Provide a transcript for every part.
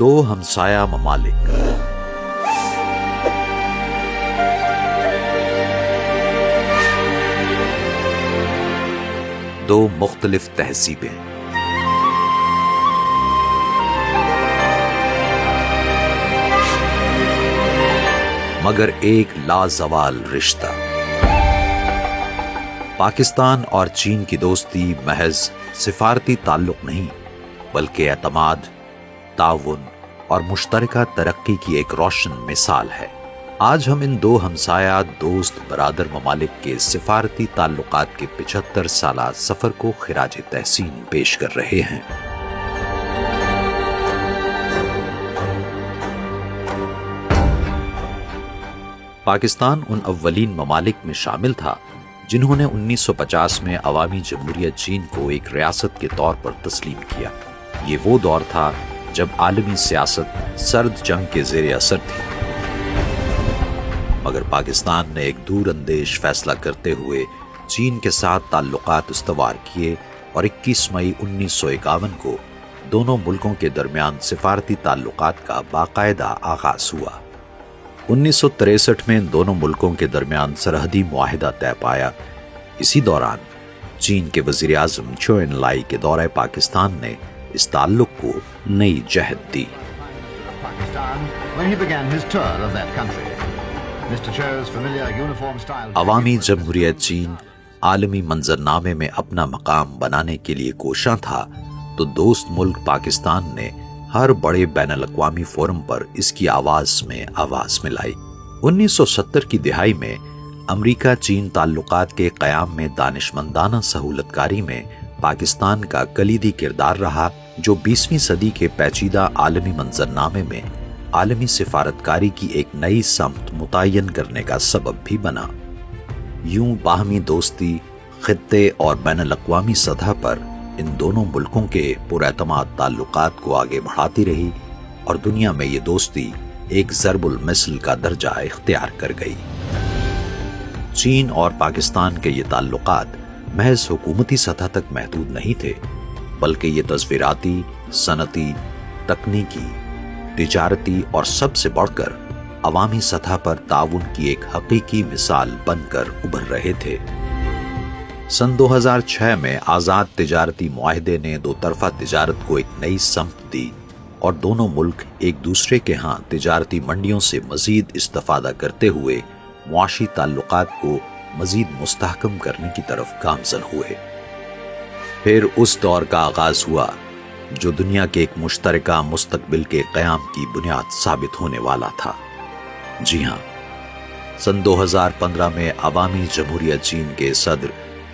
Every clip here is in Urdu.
دو ہمسایہ ممالک۔ دو مختلف تہذیبیں، مگر ایک لازوال رشتہ۔ پاکستان اور چین کی دوستی محض سفارتی تعلق نہیں، بلکہ اعتماد، تعاون اور مشترکہ ترقی کی ایک روشن مثال ہے۔ آج ہم ان دو ہمسایہ دوست برادر ممالک کے سفارتی تعلقات کے 75 سالہ سفر کو خراج تحسین پیش کر رہے ہیں۔ پاکستان ان اولین ممالک میں شامل تھا جنہوں نے 1950 میں عوامی جمہوریہ چین کو ایک ریاست کے طور پر تسلیم کیا۔ یہ وہ دور تھا جب عالمی سیاست سرد جنگ کے زیر اثر تھی، مگر پاکستان نے ایک دور اندیش فیصلہ کرتے ہوئے چین کے ساتھ تعلقات استوار کیے اور 21 مئی 1951 کو دونوں ملکوں کے درمیان سفارتی تعلقات کا باقاعدہ آغاز ہوا۔ 1963 میں ان دونوں ملکوں کے درمیان سرحدی معاہدہ طے پایا۔ اسی دوران چین کے وزیر اعظم چو ان لائی کے دورہ پاکستان نے اس تعلق کو نئی جہت دی۔ عوامی جمہوریہ چین عالمی منظرنامے میں اپنا مقام بنانے کے لیے کوشاں تھا، تو دوست ملک پاکستان نے ہر بڑے بین الاقوامی فورم پر اس کی آواز میں آواز ملائی۔ 1970 کی دہائی میں امریکہ چین تعلقات کے قیام میں دانشمندانہ سہولت کاری میں پاکستان کا کلیدی کردار رہا، جو 20ویں صدی کے پیچیدہ عالمی منظرنامے میں عالمی سفارتکاری کی ایک نئی سمت متعین کرنے کا سبب بھی بنا۔ یوں باہمی دوستی خطے اور بین الاقوامی سطح پر ان دونوں ملکوں کے پراعتماد تعلقات کو آگے بڑھاتی رہی، اور دنیا میں یہ دوستی ایک ضرب المثل کا درجہ اختیار کر گئی۔ چین اور پاکستان کے یہ تعلقات محض حکومتی سطح تک محدود نہیں تھے، بلکہ یہ تصویراتی، صنعتی، تکنیکی، تجارتی اور سب سے بڑھ کر عوامی سطح پر تعاون کی ایک حقیقی مثال بن کر ابھر رہے تھے۔ سن 2006 میں آزاد تجارتی معاہدے نے دو طرفہ تجارت کو ایک نئی سمت دی، اور دونوں ملک ایک دوسرے کے ہاں تجارتی منڈیوں سے مزید استفادہ کرتے ہوئے معاشی تعلقات کو مزید مستحکم کرنے کی طرف گامزن ہوئے۔ پھر اس دور کا آغاز ہوا جو دنیا کے ایک مشترکہ مستقبل کے قیام کی بنیاد ثابت ہونے والا تھا۔ جی ہاں، سن 2015 میں عوامی جمہوریہ چین کے صدر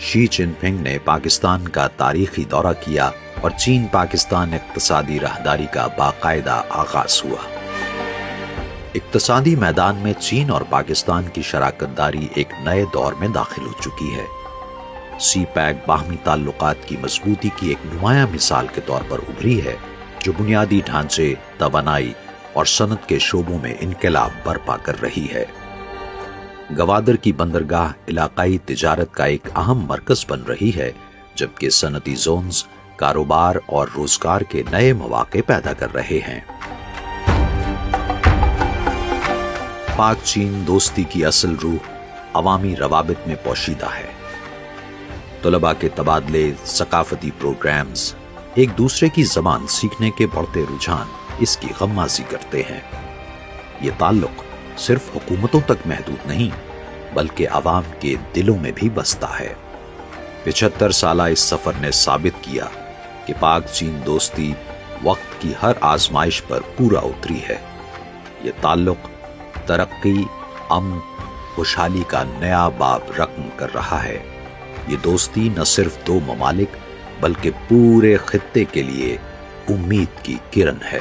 شی جن پنگ نے پاکستان کا تاریخی دورہ کیا، اور چین پاکستان اقتصادی راہداری کا باقاعدہ آغاز ہوا۔ اقتصادی میدان میں چین اور پاکستان کی شراکت داری ایک نئے دور میں داخل ہو چکی ہے۔ سی پیک باہمی تعلقات کی مضبوطی کی ایک نمایاں مثال کے طور پر ابھری ہے، جو بنیادی ڈھانچے، توانائی اور صنعت کے شعبوں میں انقلاب برپا کر رہی ہے۔ گوادر کی بندرگاہ علاقائی تجارت کا ایک اہم مرکز بن رہی ہے، جبکہ صنعتی زونز کاروبار اور روزگار کے نئے مواقع پیدا کر رہے ہیں۔ پاک چین دوستی کی اصل روح عوامی روابط میں پوشیدہ ہے۔ طلباء کے تبادلے، ثقافتی پروگرامز، ایک دوسرے کی زبان سیکھنے کے بڑھتے رجحان اس کی غمازی کرتے ہیں۔ یہ تعلق صرف حکومتوں تک محدود نہیں، بلکہ عوام کے دلوں میں بھی بستا ہے۔ 75 سالہ اس سفر نے ثابت کیا کہ پاک چین دوستی وقت کی ہر آزمائش پر پورا اتری ہے۔ یہ تعلق ترقی، امن، خوشحالی کا نیا باب رقم کر رہا ہے۔ یہ دوستی نہ صرف دو ممالک بلکہ پورے خطے کے لیے امید کی کرن ہے۔